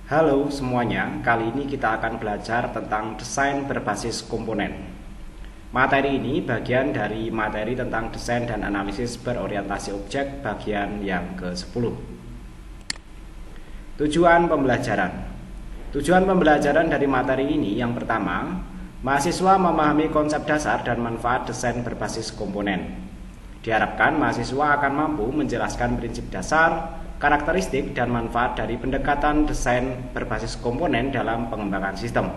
Halo semuanya, kali ini kita akan belajar tentang desain berbasis komponen. Materi ini bagian dari materi tentang desain dan analisis berorientasi objek bagian yang ke-10. Tujuan pembelajaran. Tujuan pembelajaran dari materi ini yang pertama, mahasiswa memahami konsep dasar dan manfaat desain berbasis komponen. Diharapkan mahasiswa akan mampu menjelaskan prinsip dasar, karakteristik dan manfaat dari pendekatan desain berbasis komponen dalam pengembangan sistem.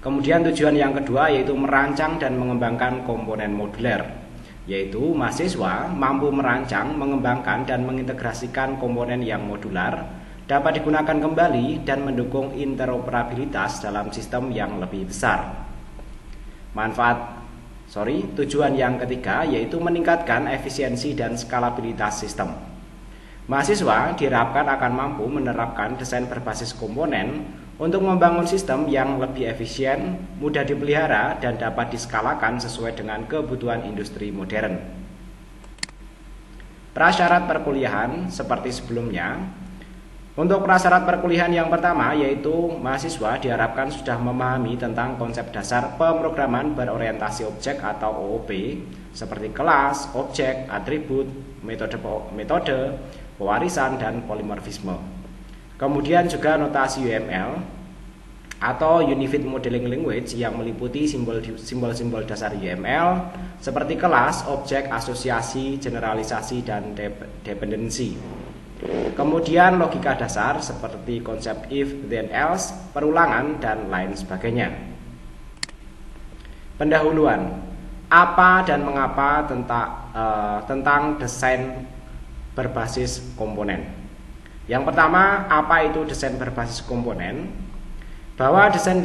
Kemudian tujuan yang kedua yaitu merancang dan mengembangkan komponen moduler, yaitu mahasiswa mampu merancang, mengembangkan dan mengintegrasikan komponen yang modular dapat digunakan kembali dan mendukung interoperabilitas dalam sistem yang lebih besar. Tujuan yang ketiga yaitu meningkatkan efisiensi dan skalabilitas sistem. Mahasiswa diharapkan akan mampu menerapkan desain berbasis komponen untuk membangun sistem yang lebih efisien, mudah dipelihara, dan dapat diskalakan sesuai dengan kebutuhan industri modern. Prasyarat perkuliahan seperti sebelumnya. Untuk prasyarat perkuliahan yang pertama yaitu mahasiswa diharapkan sudah memahami tentang konsep dasar pemrograman berorientasi objek atau OOP seperti kelas, objek, atribut, metode, pewarisan, dan polimorfisme. Kemudian juga notasi UML atau Unified Modeling Language yang meliputi simbol-simbol dasar UML seperti kelas, objek, asosiasi, generalisasi, dan dependensi. Kemudian logika dasar seperti konsep if, then, else, perulangan, dan lain sebagainya. Pendahuluan, apa dan mengapa tentang desain berbasis komponen. Yang pertama, apa itu desain berbasis komponen? Bahwa desain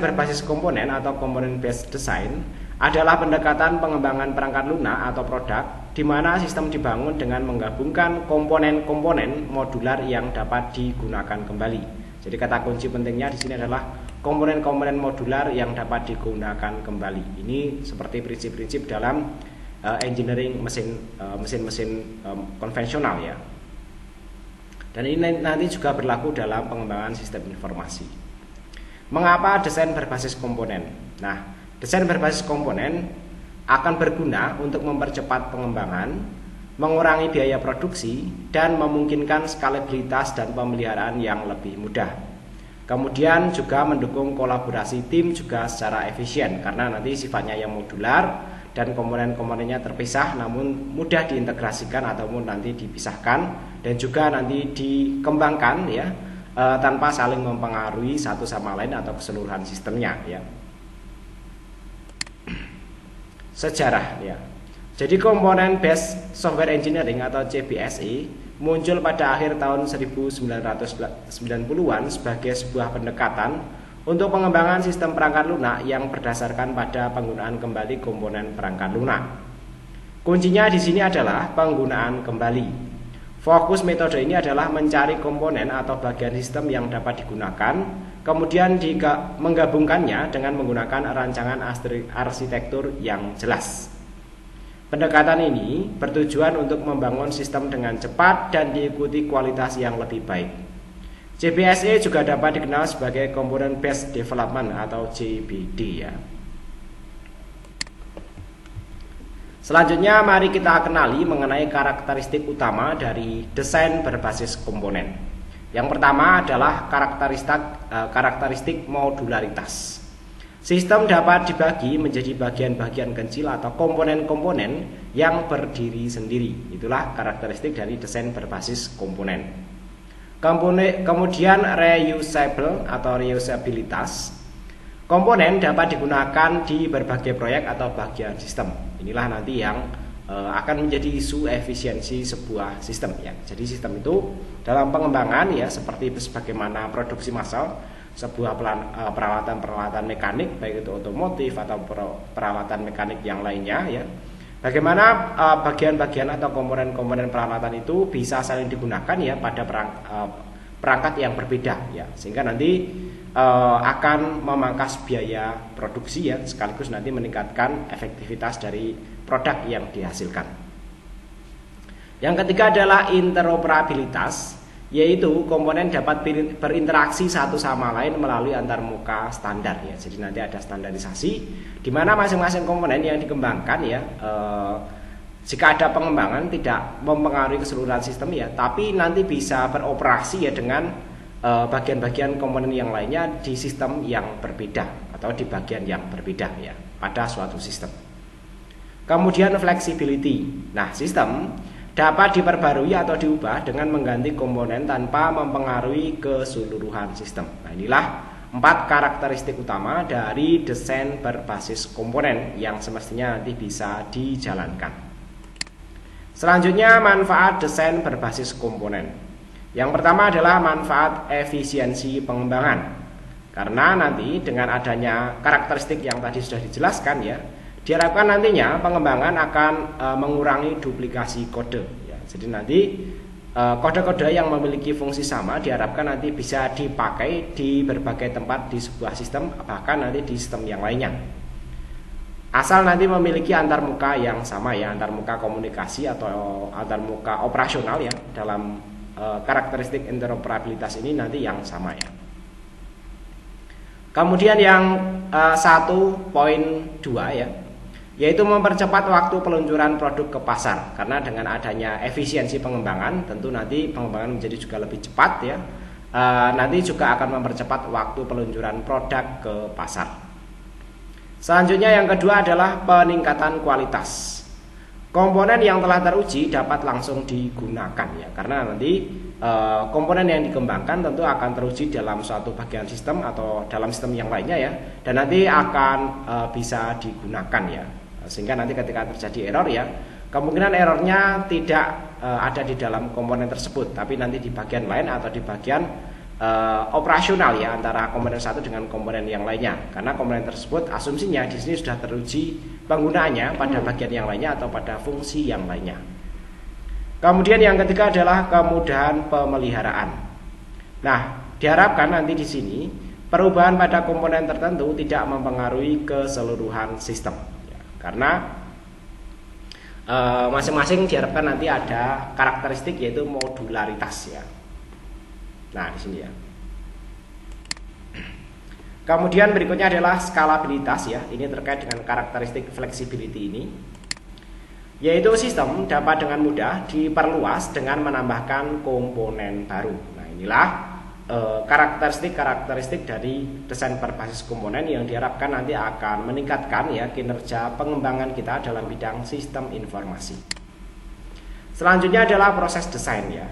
berbasis komponen atau component based design adalah pendekatan pengembangan perangkat lunak atau produk di mana sistem dibangun dengan menggabungkan komponen-komponen modular yang dapat digunakan kembali. Jadi kata kunci pentingnya di sini adalah komponen-komponen modular yang dapat digunakan kembali. Ini seperti prinsip-prinsip dalam engineering mesin-mesin konvensional ya. Dan ini nanti juga berlaku dalam pengembangan sistem informasi. Mengapa desain berbasis komponen? Nah, desain berbasis komponen akan berguna untuk mempercepat pengembangan, mengurangi biaya produksi, dan memungkinkan skalabilitas dan pemeliharaan yang lebih mudah. Kemudian juga mendukung kolaborasi tim juga secara efisien karena nanti sifatnya yang modular dan komponen-komponennya terpisah namun mudah diintegrasikan ataupun nanti dipisahkan dan juga nanti dikembangkan ya tanpa saling mempengaruhi satu sama lain atau keseluruhan sistemnya ya. Sejarah ya. Jadi komponen based software engineering atau CBSE muncul pada akhir tahun 1990-an sebagai sebuah pendekatan untuk pengembangan sistem perangkat lunak yang berdasarkan pada penggunaan kembali komponen perangkat lunak. Kuncinya di sini adalah penggunaan kembali. Fokus metode ini adalah mencari komponen atau bagian sistem yang dapat digunakan, kemudian menggabungkannya dengan menggunakan rancangan arsitektur yang jelas. Pendekatan ini bertujuan untuk membangun sistem dengan cepat dan diikuti kualitas yang lebih baik. CBSE juga dapat dikenal sebagai Component Based Development atau CBD ya. Selanjutnya mari kita kenali mengenai karakteristik utama dari desain berbasis komponen. Yang pertama adalah karakteristik modularitas. Sistem dapat dibagi menjadi bagian-bagian kecil atau komponen-komponen yang berdiri sendiri. Itulah karakteristik dari desain berbasis komponen. Kemudian reusable atau reusabilitas. Komponen dapat digunakan di berbagai proyek atau bagian sistem. Inilah nanti yang akan menjadi isu efisiensi sebuah sistem ya. Jadi sistem itu dalam pengembangan ya seperti sebagaimana produksi massal sebuah peralatan-peralatan mekanik baik itu otomotif atau peralatan mekanik yang lainnya ya. Bagaimana bagian-bagian atau komponen-komponen peralatan itu bisa saling digunakan ya pada perangkat yang berbeda ya. Sehingga nanti akan memangkas biaya produksi ya sekaligus nanti meningkatkan efektivitas dari produk yang dihasilkan. Yang ketiga adalah interoperabilitas, yaitu komponen dapat berinteraksi satu sama lain melalui antarmuka standar ya. Jadi nanti ada standarisasi di mana masing-masing komponen yang dikembangkan ya, jika ada pengembangan tidak mempengaruhi keseluruhan sistem ya, tapi nanti bisa beroperasi ya dengan bagian-bagian komponen yang lainnya di sistem yang berbeda atau di bagian yang berbeda ya pada suatu sistem. Kemudian flexibility. Nah, sistem dapat diperbarui atau diubah dengan mengganti komponen tanpa mempengaruhi keseluruhan sistem. Nah, inilah 4 karakteristik utama dari desain berbasis komponen yang semestinya nanti bisa dijalankan. Selanjutnya, manfaat desain berbasis komponen. Yang pertama adalah manfaat efisiensi pengembangan. Karena nanti dengan adanya karakteristik yang tadi sudah dijelaskan ya, diharapkan nantinya pengembangan akan mengurangi duplikasi kode ya. Jadi nanti kode-kode yang memiliki fungsi sama diharapkan nanti bisa dipakai di berbagai tempat di sebuah sistem, bahkan nanti di sistem yang lainnya. Asal nanti memiliki antarmuka yang sama ya, antarmuka komunikasi atau antarmuka operasional ya, dalam karakteristik interoperabilitas ini nanti yang sama ya. Kemudian yang 1.2 ya, yaitu mempercepat waktu peluncuran produk ke pasar. Karena dengan adanya efisiensi pengembangan, tentu nanti pengembangan menjadi juga lebih cepat ya. Nanti juga akan mempercepat waktu peluncuran produk ke pasar. Selanjutnya yang kedua adalah peningkatan kualitas. Komponen yang telah teruji dapat langsung digunakan ya, karena nanti komponen yang dikembangkan tentu akan teruji dalam suatu bagian sistem atau dalam sistem yang lainnya ya, dan nanti akan bisa digunakan ya. Sehingga nanti ketika terjadi error ya, kemungkinan errornya tidak ada di dalam komponen tersebut, tapi nanti di bagian lain atau di bagian operasional ya, antara komponen satu dengan komponen yang lainnya. Karena komponen tersebut asumsinya di sini sudah teruji penggunaannya pada bagian yang lainnya atau pada fungsi yang lainnya. Kemudian yang ketiga adalah kemudahan pemeliharaan. Nah, diharapkan nanti di sini perubahan pada komponen tertentu tidak mempengaruhi keseluruhan sistem. Karena masing-masing diharapkan nanti ada karakteristik yaitu modularitas ya. Nah, di sini ya. Kemudian berikutnya adalah skalabilitas ya. Ini terkait dengan karakteristik flexibility ini. Yaitu sistem dapat dengan mudah diperluas dengan menambahkan komponen baru. Nah, inilah karakteristik dari desain berbasis komponen yang diharapkan nanti akan meningkatkan ya kinerja pengembangan kita dalam bidang sistem informasi. Selanjutnya adalah proses desain ya.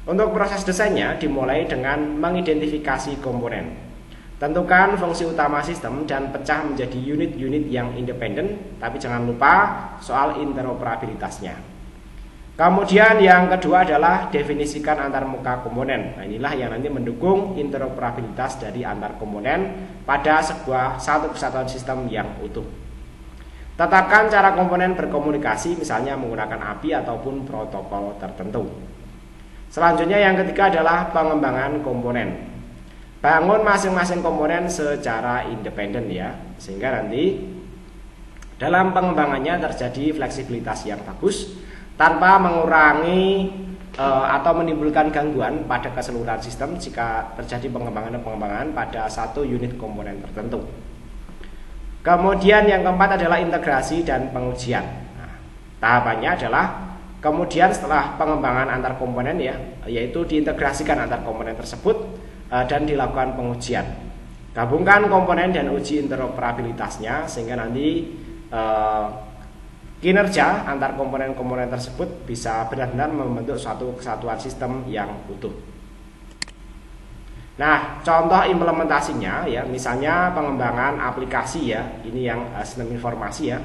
Untuk proses desainnya dimulai dengan mengidentifikasi komponen. Tentukan fungsi utama sistem dan pecah menjadi unit-unit yang independen, tapi jangan lupa soal interoperabilitasnya. Kemudian yang kedua adalah definisikan antarmuka komponen. Nah, inilah yang nanti mendukung interoperabilitas dari antar komponen pada satu kesatuan sistem yang utuh. Tetapkan cara komponen berkomunikasi, misalnya menggunakan API ataupun protokol tertentu. Selanjutnya yang ketiga adalah pengembangan komponen. Bangun masing-masing komponen secara independen ya, sehingga nanti dalam pengembangannya terjadi fleksibilitas yang bagus tanpa mengurangi atau menimbulkan gangguan pada keseluruhan sistem jika terjadi pengembangan pada satu unit komponen tertentu. Kemudian yang keempat adalah integrasi dan pengujian. Nah, tahapannya adalah kemudian setelah pengembangan antar komponen ya, yaitu diintegrasikan antar komponen tersebut dan dilakukan pengujian. Gabungkan komponen dan uji interoperabilitasnya sehingga nanti kinerja antar komponen-komponen tersebut bisa benar-benar membentuk suatu kesatuan sistem yang utuh. Nah, contoh implementasinya ya, misalnya pengembangan aplikasi ya, ini yang sistem informasi ya.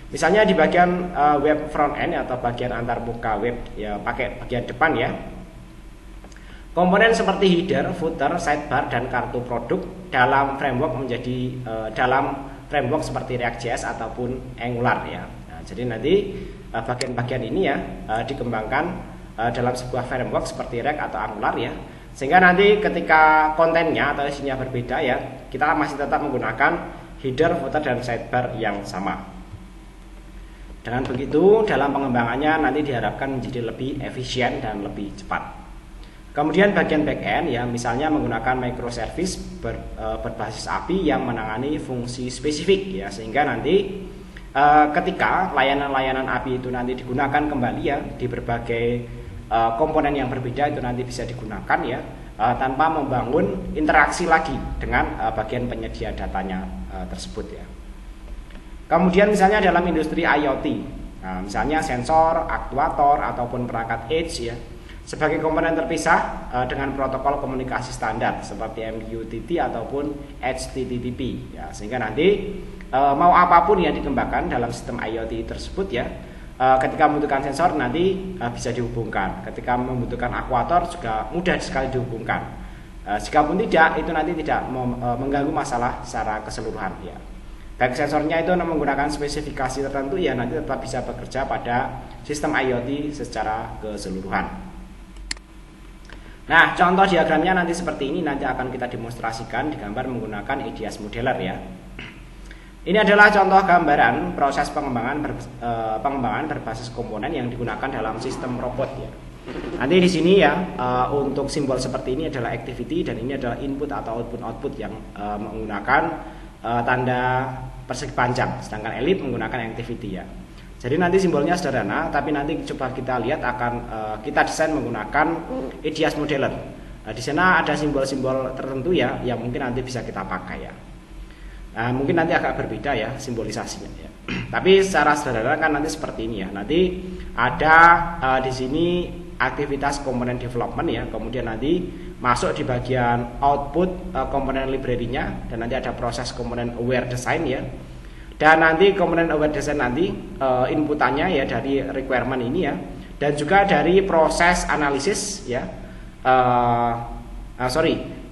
Misalnya di bagian web front end atau bagian antarmuka web ya, pakai bagian depan ya. Komponen seperti header, footer, sidebar, dan kartu produk dalam framework dalam framework seperti React.js ataupun Angular ya. Nah, jadi nanti bagian-bagian ini ya dikembangkan dalam sebuah framework seperti React atau Angular ya. Sehingga nanti ketika kontennya atau isinya berbeda ya, kita masih tetap menggunakan header, footer, dan sidebar yang sama. Dengan begitu dalam pengembangannya nanti diharapkan menjadi lebih efisien dan lebih cepat. Kemudian bagian backend ya, misalnya menggunakan microservice berbasis API yang menangani fungsi spesifik ya, sehingga nanti ketika layanan-layanan API itu nanti digunakan kembali ya di berbagai komponen yang berbeda, itu nanti bisa digunakan ya tanpa membangun interaksi lagi dengan bagian penyedia datanya tersebut ya. Kemudian misalnya dalam industri IoT, misalnya sensor, aktuator ataupun perangkat edge ya, sebagai komponen terpisah dengan protokol komunikasi standar seperti MQTT ataupun HTTP ya, sehingga nanti mau apapun yang dikembangkan dalam sistem IoT tersebut ya, ketika membutuhkan sensor nanti bisa dihubungkan, ketika membutuhkan aktuator juga mudah sekali dihubungkan. Jikapun tidak, itu nanti tidak mengganggu masalah secara keseluruhan ya. Baik sensornya itu menggunakan spesifikasi tertentu ya, nanti tetap bisa bekerja pada sistem IoT secara keseluruhan. Nah, contoh diagramnya nanti seperti ini, nanti akan kita demonstrasikan di gambar menggunakan EDS modeler ya. Ini adalah contoh gambaran proses pengembangan berbasis komponen yang digunakan dalam sistem robot ya. Nanti di sini ya, untuk simbol seperti ini adalah activity dan ini adalah input atau output yang menggunakan tanda persegi panjang, sedangkan elip menggunakan activity ya. Jadi nanti simbolnya sederhana, tapi nanti coba kita lihat akan kita desain menggunakan EDS modeler. Di sana ada simbol-simbol tertentu ya, yang mungkin nanti bisa kita pakai ya. Mungkin nanti agak berbeda ya simbolisasinya ya. Tapi secara sederhana kan nanti seperti ini ya. Nanti ada di sini aktivitas komponen development ya, kemudian nanti masuk di bagian output komponen library-nya, dan nanti ada proses komponen aware design ya. Dan nanti komponen aware design nanti inputannya ya dari requirement ini ya, dan juga dari proses analisis ya,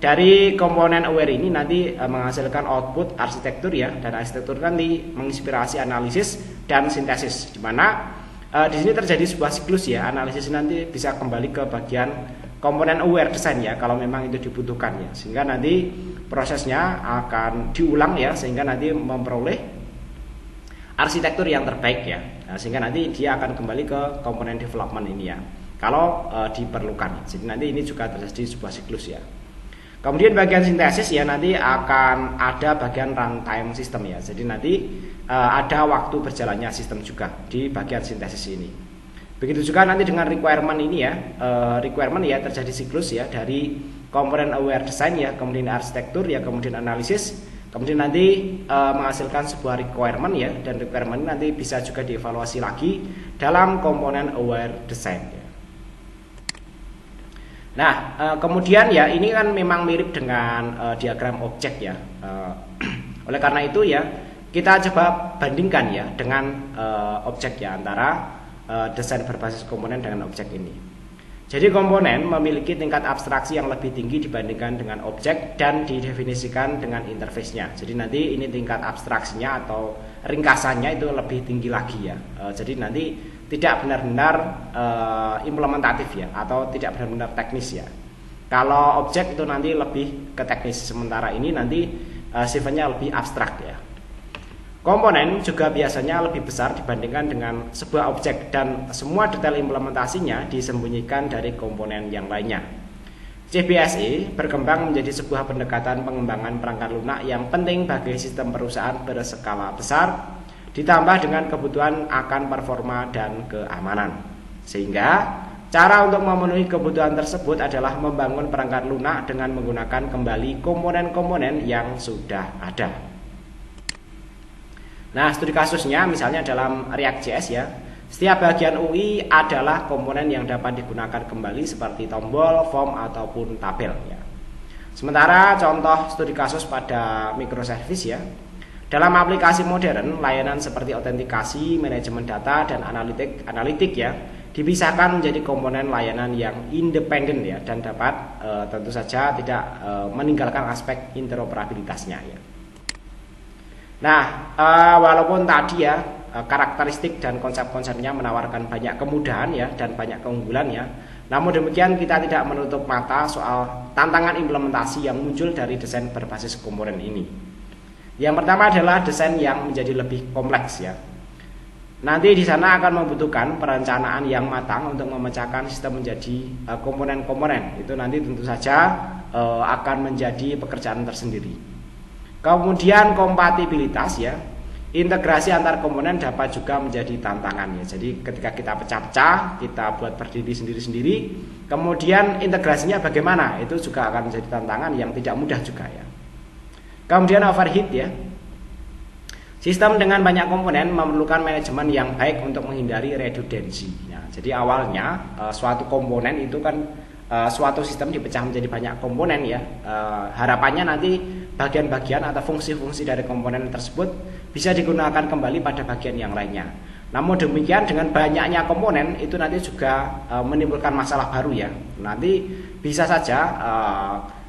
dari komponen aware ini nanti menghasilkan output arsitektur ya, dan arsitektur nanti menginspirasi analisis dan sintesis, di mana di sini terjadi sebuah siklus ya, analisis nanti bisa kembali ke bagian komponen aware design ya kalau memang itu dibutuhkan ya, sehingga nanti prosesnya akan diulang ya, sehingga nanti memperoleh arsitektur yang terbaik ya, sehingga nanti dia akan kembali ke komponen development ini ya kalau diperlukan. Jadi nanti ini juga terjadi sebuah siklus ya. Kemudian bagian sintesis ya, nanti akan ada bagian runtime system ya. Jadi nanti ada waktu berjalannya sistem juga di bagian sintesis ini. Begitu juga nanti dengan requirement ini ya, requirement ya terjadi siklus ya, dari komponen aware design ya, kemudian arsitektur ya, kemudian analisis, kemudian nanti menghasilkan sebuah requirement ya, dan requirement nanti bisa juga dievaluasi lagi dalam komponen aware design ya. Nah, kemudian ya ini kan memang mirip dengan diagram objek ya. Oleh karena itu ya, kita coba bandingkan ya dengan objek ya, antara desain berbasis komponen dengan objek ini. Jadi komponen memiliki tingkat abstraksi yang lebih tinggi dibandingkan dengan objek dan didefinisikan dengan interface-nya. Jadi nanti ini tingkat abstraksinya atau ringkasannya itu lebih tinggi lagi ya. Jadi nanti tidak benar-benar implementatif ya, atau tidak benar-benar teknis ya. Kalau objek itu nanti lebih ke teknis, sementara ini nanti sifatnya lebih abstrak ya. Komponen juga biasanya lebih besar dibandingkan dengan sebuah objek, dan semua detail implementasinya disembunyikan dari komponen yang lainnya. CBSE berkembang menjadi sebuah pendekatan pengembangan perangkat lunak yang penting bagi sistem perusahaan berskala besar, ditambah dengan kebutuhan akan performa dan keamanan. Sehingga cara untuk memenuhi kebutuhan tersebut adalah membangun perangkat lunak dengan menggunakan kembali komponen-komponen yang sudah ada. Nah, studi kasusnya misalnya dalam React.js ya, setiap bagian UI adalah komponen yang dapat digunakan kembali seperti tombol, form, ataupun tabel ya. Sementara contoh studi kasus pada microservice ya, dalam aplikasi modern, layanan seperti autentikasi, manajemen data, dan analitik ya, dipisahkan menjadi komponen layanan yang independen ya, dan dapat tentu saja tidak meninggalkan aspek interoperabilitasnya ya. Nah, walaupun tadi ya karakteristik dan konsep-konsepnya menawarkan banyak kemudahan ya dan banyak keunggulan ya, namun demikian kita tidak menutup mata soal tantangan implementasi yang muncul dari desain berbasis komponen ini. Yang pertama adalah desain yang menjadi lebih kompleks ya. nanti di sana akan membutuhkan perencanaan yang matang untuk memecahkan sistem menjadi komponen-komponen. Itu nanti tentu saja akan menjadi pekerjaan tersendiri. Kemudian kompatibilitas ya, integrasi antar komponen dapat juga menjadi tantangan ya. Jadi ketika kita pecah-pecah, kita buat berdiri sendiri-sendiri, kemudian integrasinya bagaimana? Itu juga akan menjadi tantangan yang tidak mudah juga ya. Kemudian overheat ya. Sistem dengan banyak komponen memerlukan manajemen yang baik untuk menghindari redundansi. Nah, jadi awalnya suatu komponen itu kan suatu sistem dipecah menjadi banyak komponen ya. Harapannya nanti bagian-bagian atau fungsi-fungsi dari komponen tersebut bisa digunakan kembali pada bagian yang lainnya. Namun demikian dengan banyaknya komponen itu nanti juga menimbulkan masalah baru ya. Nanti bisa saja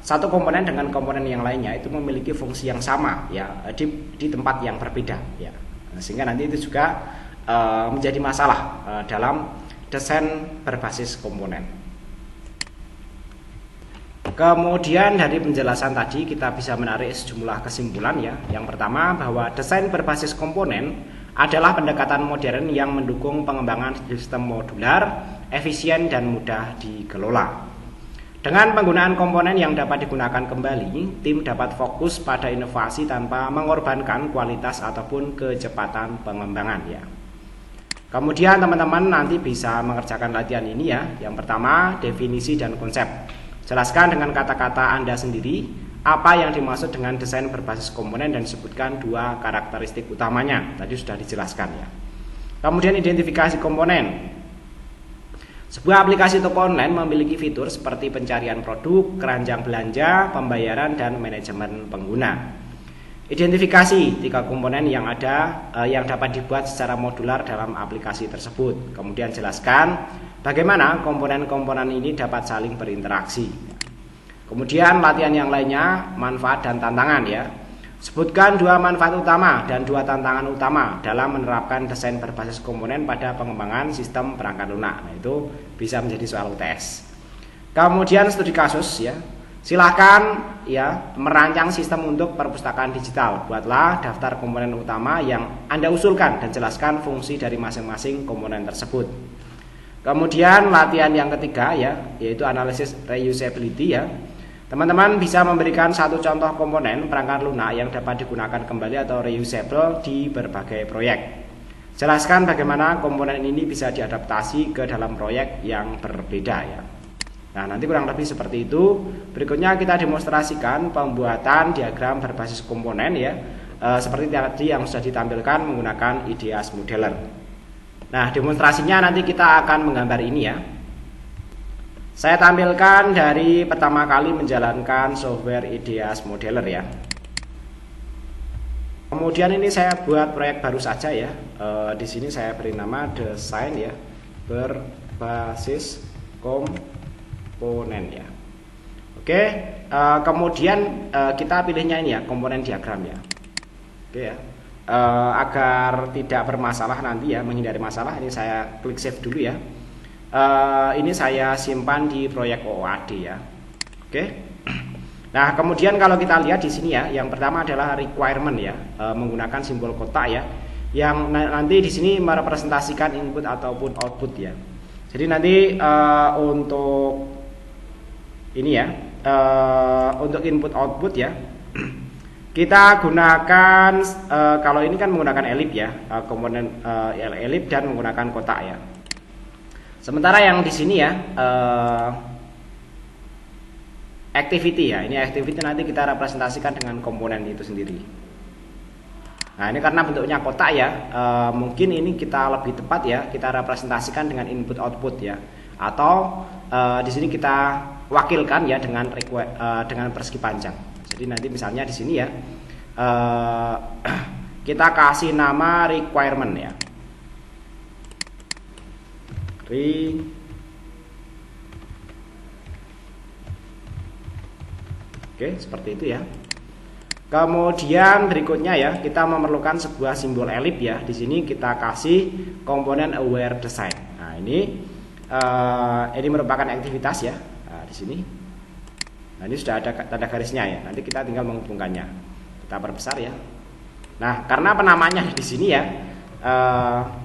satu komponen dengan komponen yang lainnya itu memiliki fungsi yang sama ya di tempat yang berbeda ya. Sehingga nanti itu juga menjadi masalah dalam desain berbasis komponen. Kemudian dari penjelasan tadi kita bisa menarik sejumlah kesimpulan ya. Yang pertama bahwa desain berbasis komponen adalah pendekatan modern yang mendukung pengembangan sistem modular, efisien dan mudah dikelola. Dengan penggunaan komponen yang dapat digunakan kembali, tim dapat fokus pada inovasi tanpa mengorbankan kualitas ataupun kecepatan pengembangan ya. Kemudian teman-teman nanti bisa mengerjakan latihan ini ya. Yang pertama, definisi dan konsep. Jelaskan dengan kata-kata Anda sendiri apa yang dimaksud dengan desain berbasis komponen dan sebutkan dua karakteristik utamanya. Tadi sudah dijelaskan ya. Kemudian identifikasi komponen. Sebuah aplikasi toko online memiliki fitur seperti pencarian produk, keranjang belanja, pembayaran, dan manajemen pengguna. Identifikasi tiga komponen yang ada yang dapat dibuat secara modular dalam aplikasi tersebut. Kemudian jelaskan bagaimana komponen-komponen ini dapat saling berinteraksi. Kemudian latihan yang lainnya, manfaat dan tantangan ya. Sebutkan dua manfaat utama dan dua tantangan utama dalam menerapkan desain berbasis komponen pada pengembangan sistem perangkat lunak. Nah, itu bisa menjadi soal UTS. Kemudian studi kasus ya. Silakan ya merancang sistem untuk perpustakaan digital. Buatlah daftar komponen utama yang Anda usulkan dan jelaskan fungsi dari masing-masing komponen tersebut. Kemudian latihan yang ketiga ya, yaitu analisis reusability ya. Teman-teman bisa memberikan satu contoh komponen perangkat lunak yang dapat digunakan kembali atau reusable di berbagai proyek. Jelaskan bagaimana komponen ini bisa diadaptasi ke dalam proyek yang berbeda ya. Nah, nanti kurang lebih seperti itu. Berikutnya kita demonstrasikan pembuatan diagram berbasis komponen ya. Seperti tadi yang sudah ditampilkan menggunakan IDEAS Modeler. Nah, demonstrasinya nanti kita akan menggambar ini ya. Saya tampilkan dari pertama kali menjalankan software IDEAS Modeler ya. Kemudian ini saya buat proyek baru saja ya. Di sini saya beri nama desain ya berbasis komponen ya. Oke, kemudian kita pilihnya ini ya komponen diagram ya. Oke ya. Agar tidak bermasalah nanti ya, menghindari masalah, ini saya klik save dulu ya. Ini saya simpan di proyek OOAD ya. Oke. Nah, kemudian kalau kita lihat di sini ya, yang pertama adalah requirement ya, menggunakan simbol kotak ya, yang nanti di sini merepresentasikan input ataupun output ya. Jadi nanti untuk ini ya, untuk input output ya, kita gunakan kalau ini kan menggunakan elip ya, komponen elip dan menggunakan kotak ya. Sementara yang di sini ya activity ya, ini activity nanti kita representasikan dengan komponen itu sendiri. Nah, ini karena bentuknya kotak ya, mungkin ini kita lebih tepat ya, kita representasikan dengan input output ya, atau di sini kita wakilkan ya dengan persegi panjang. Jadi nanti misalnya di sini ya kita kasih nama requirement ya. Oke, seperti itu ya. Kemudian berikutnya ya, kita memerlukan sebuah simbol elip ya. Di sini kita kasih komponen aware design. Nah, ini merupakan aktivitas ya. Nah, di sini. Nah, ini sudah ada tanda garisnya ya. Nanti kita tinggal menghubungkannya. Kita perbesar ya. Nah, karena penamanya di sini ya,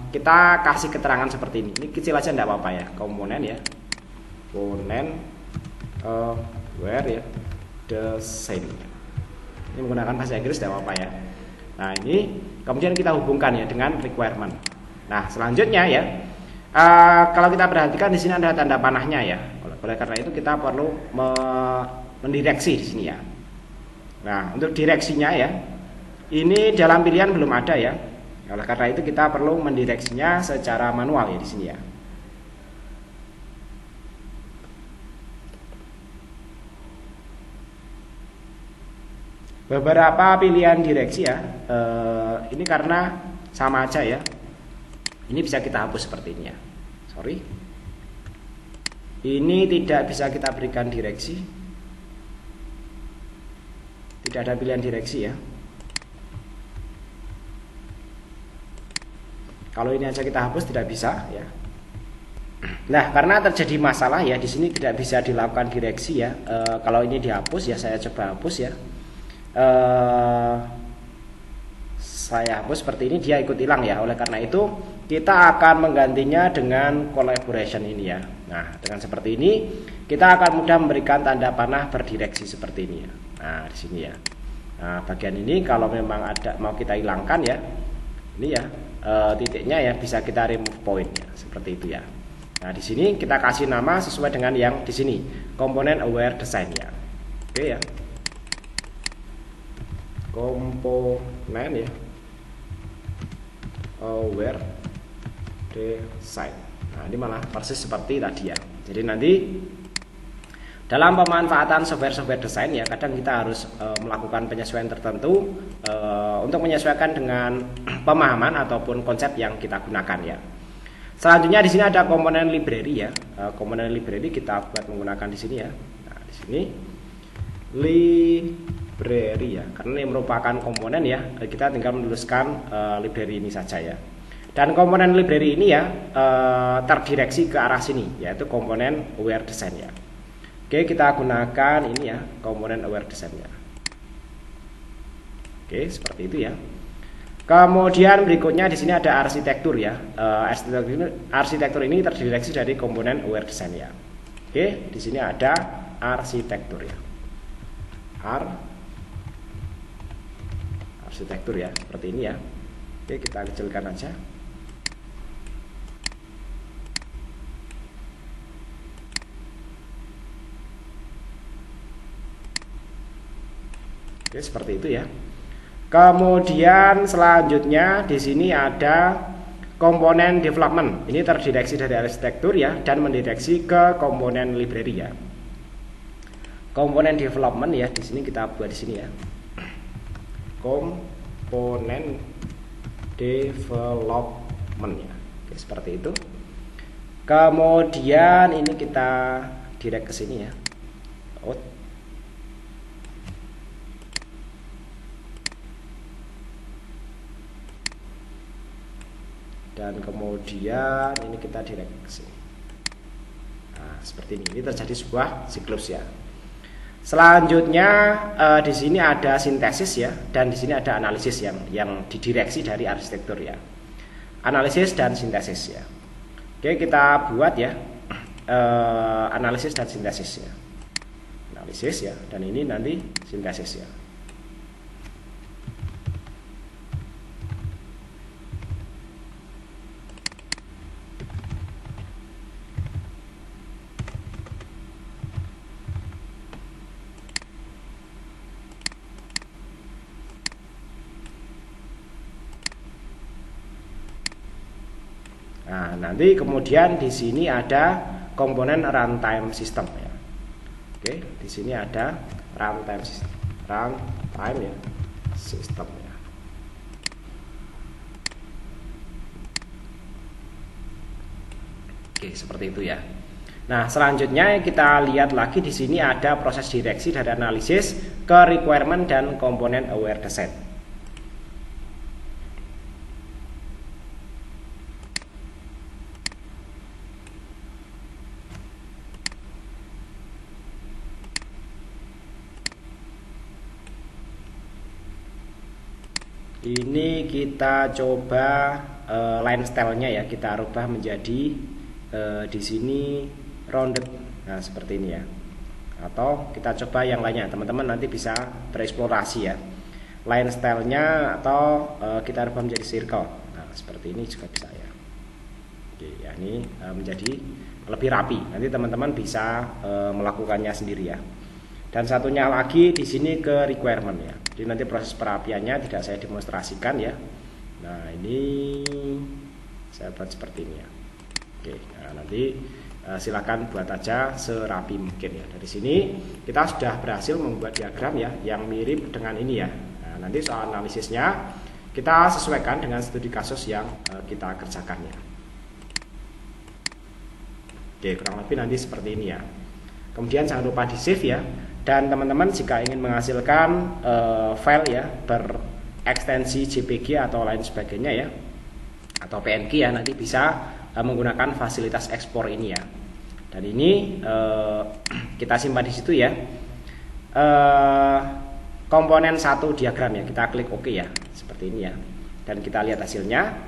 kita kasih keterangan seperti ini. Ini kecil aja enggak apa-apa ya. Komponen ya. Komponen aware ya design. Ini menggunakan bahasa Inggris tidak apa-apa ya. Nah, ini kemudian kita hubungkan ya dengan requirement. Nah, selanjutnya ya, kalau kita perhatikan di sini ada tanda panahnya ya. Oleh karena itu kita perlu mendireksi di sini ya. Nah, untuk direksinya ya, ini dalam pilihan belum ada ya. Oleh karena itu kita perlu mendireksinya secara manual ya di sini ya. Beberapa pilihan direksi ya, ini karena sama aja ya. Ini bisa kita hapus seperti ini ya. Sorry. Ini tidak bisa kita berikan direksi. Tidak ada pilihan direksi ya. Kalau ini aja kita hapus tidak bisa ya. Nah, karena terjadi masalah ya di sini tidak bisa dilakukan direksi ya. Kalau ini dihapus ya, saya coba hapus ya. Saya hapus seperti ini, dia ikut hilang ya. Oleh karena itu kita akan menggantinya dengan collaboration ini ya. Nah, dengan seperti ini kita akan mudah memberikan tanda panah berdireksi seperti ini ya. Nah, di sini ya. Nah, bagian ini kalau memang ada mau kita hilangkan ya, ini ya titiknya ya, bisa kita remove point ya, seperti itu ya. Nah, di sini kita kasih nama sesuai dengan yang di sini, komponen aware design ya. Oke ya. Komponen ya aware design. Nah, ini malah persis seperti tadi ya. Jadi nanti dalam pemanfaatan software desain ya, kadang kita harus melakukan penyesuaian tertentu untuk menyesuaikan dengan pemahaman ataupun konsep yang kita gunakan ya. Selanjutnya di sini ada komponen library ya. Komponen library kita buat menggunakan di sini ya. Nah, di sini library ya, karena ini merupakan komponen ya, kita tinggal menuliskan library ini saja ya. Dan komponen library ini ya terdireksi ke arah sini, yaitu komponen aware design ya. Oke, kita gunakan ini ya, komponen aware design ya. Oke, seperti itu ya. Kemudian berikutnya di sini ada arsitektur ya. Arsitektur ini terdireksi dari komponen aware design ya. Oke, di sini ada arsitektur ya. Arsitektur ya, seperti ini ya. Oke, kita kecilkan aja. Oke, seperti itu ya. Kemudian selanjutnya di sini ada komponen development. Ini terdireksi dari arsitektur ya, dan mendireksi ke komponen library ya. Komponen development ya, di sini kita buat di sini ya. Komponen development ya. Oke, seperti itu. Kemudian ini kita direct ke sini ya. Out. Dan kemudian ini kita direct ke sini. Nah, seperti ini. Ini terjadi sebuah siklus ya. Selanjutnya di sini ada sintesis ya, dan di sini ada analisis yang didireksi dari arsitektur ya. Analisis dan sintesis ya. Oke, kita buat ya analisis dan sintesis ya. Analisis ya, dan ini nanti sintesis ya. Nah, nanti kemudian di sini ada komponen runtime system ya. Oke, di sini ada runtime system. Runtime ya, system ya. Oke, seperti itu ya. Nah, selanjutnya kita lihat lagi di sini ada proses direksi dari analisis ke requirement dan komponen aware design. Ini kita coba line style-nya ya, kita rubah menjadi di sini rounded. Nah, seperti ini ya. Atau kita coba yang lainnya, teman-teman nanti bisa bereksplorasi ya. Line style-nya atau kita rubah menjadi circle. Nah, seperti ini juga bisa ya. Oke, ya ini menjadi lebih rapi. Nanti teman-teman bisa melakukannya sendiri ya. Dan satunya lagi di sini ke requirement ya. Jadi nanti proses perapiannya tidak saya demonstrasikan ya. Nah, ini saya buat seperti ini ya. Oke, nah nanti silakan buat aja serapi mungkin ya. Dari sini kita sudah berhasil membuat diagram ya yang mirip dengan ini ya. Nah, nanti soal analisisnya kita sesuaikan dengan studi kasus yang kita kerjakan ya. Oke, kurang lebih nanti seperti ini ya. Kemudian jangan lupa di save ya. Dan teman-teman jika ingin menghasilkan file ya berekstensi JPG atau lain sebagainya ya, atau PNG ya, nanti bisa menggunakan fasilitas ekspor ini ya. Dan ini kita simpan di situ ya. Komponen 1 diagram ya, kita klik OK ya, seperti ini ya. Dan kita lihat hasilnya.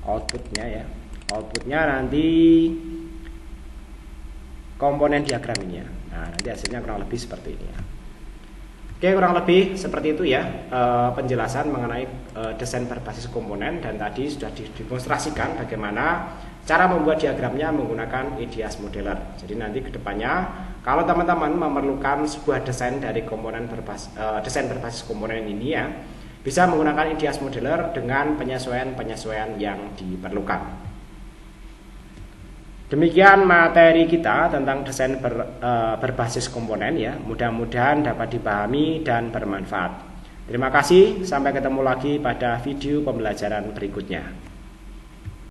Outputnya ya, outputnya nanti komponen diagram ini ya. Nah, nanti hasilnya kurang lebih seperti ini ya. Oke, kurang lebih seperti itu ya penjelasan mengenai desain berbasis komponen, dan tadi sudah didemonstrasikan bagaimana cara membuat diagramnya menggunakan EDIAS Modeler. Jadi nanti kedepannya kalau teman-teman memerlukan sebuah desain dari komponen desain berbasis komponen ini ya, bisa menggunakan EDIAS Modeler dengan penyesuaian-penyesuaian yang diperlukan. Demikian materi kita tentang desain berbasis komponen ya. Mudah-mudahan dapat dipahami dan bermanfaat. Terima kasih, sampai ketemu lagi pada video pembelajaran berikutnya.